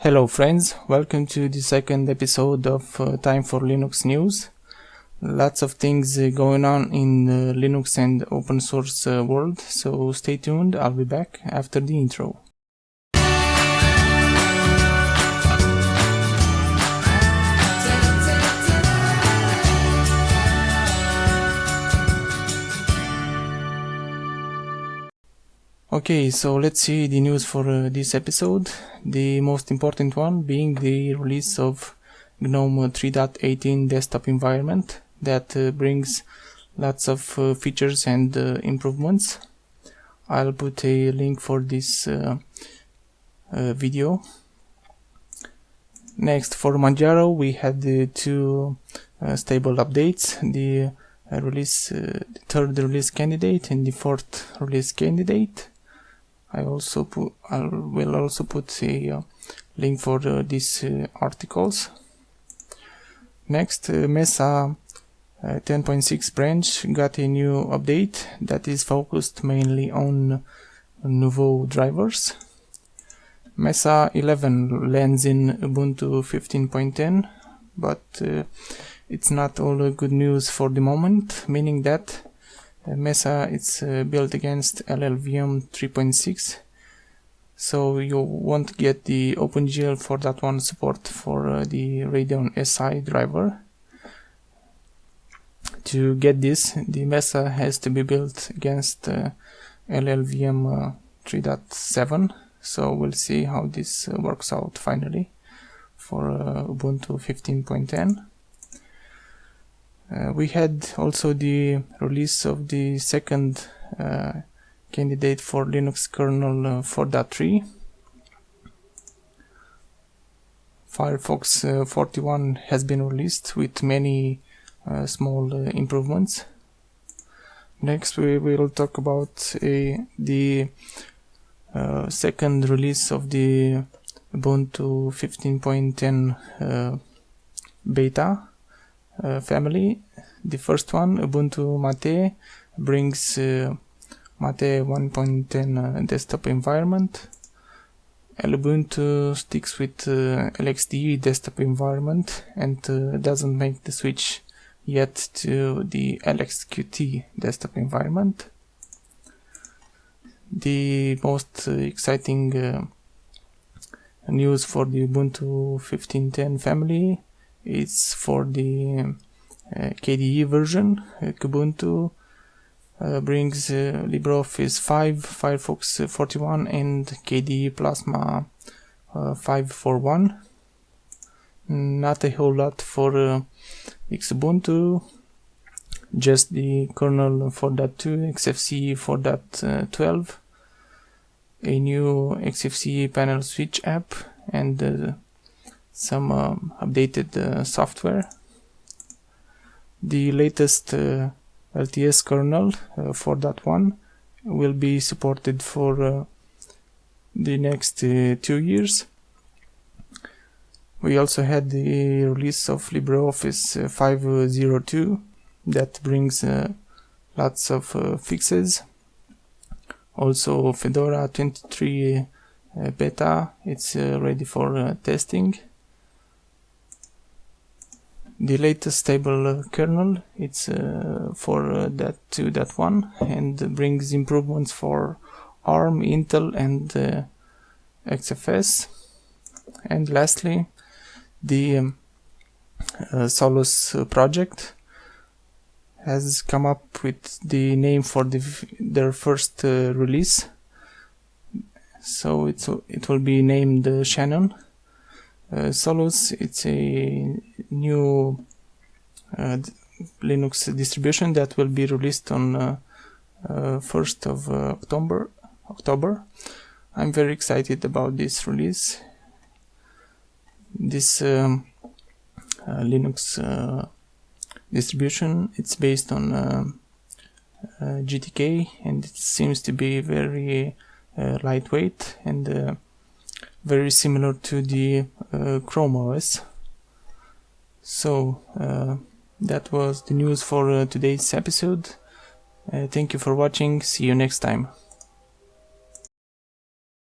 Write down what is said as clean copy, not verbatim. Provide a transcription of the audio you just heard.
Hello friends, welcome to the second episode of Time for Linux News. Lots of things going on in the Linux and open source world, so stay tuned, I'll be back after the intro. Okay, so let's see the news for this episode. The most important one being the release of Gnome 3.18 desktop environment that brings lots of features and improvements. I'll put a link for this video. Next, for Manjaro, we had the two stable updates, the third release candidate and the fourth release candidate. I will also put a link for these articles. Next, Mesa 10.6 branch got a new update that is focused mainly on Nouveau drivers. Mesa 11 lands in Ubuntu 15.10, but it's not all good news for the moment, meaning that Mesa is built against LLVM 3.6, so you won't get the OpenGL for that one support for the Radeon SI driver. To get this, the Mesa has to be built against LLVM 3.7, so we'll see how this works out finally for Ubuntu 15.10. We had also the release of the second candidate for Linux kernel 4.3. Firefox 41 has been released with many small improvements. Next, we will talk about the second release of the Ubuntu 15.10 beta family. The first one, Ubuntu Mate, brings Mate 1.10 desktop environment. Ubuntu sticks with LXDE desktop environment and doesn't make the switch yet to the LXQT desktop environment. The most exciting news for the Ubuntu 15.10 family is for the KDE version. Ubuntu brings LibreOffice 5, Firefox 41 and KDE Plasma 5.4.1. Not a whole lot for Xubuntu, just the kernel 4.2, XFCE 4.12, a new XFCE panel switch app, and some updated software. The latest LTS kernel 4.1 will be supported for the next 2 years. We also had the release of LibreOffice 5.02 that brings lots of fixes. Also Fedora 23 beta, it's ready for testing. The latest stable kernel, it's for that 2.1 and brings improvements for ARM, Intel and XFS. And lastly, the Solus project has come up with the name for their first release, so it will be named Shannon. Solus, it's a new Linux distribution that will be released on 1st of October. I'm very excited about this release. This Linux distribution, it's based on GTK and it seems to be very lightweight and very similar to the Chrome OS. So that was the news for today's episode. Thank you for watching. See you next time.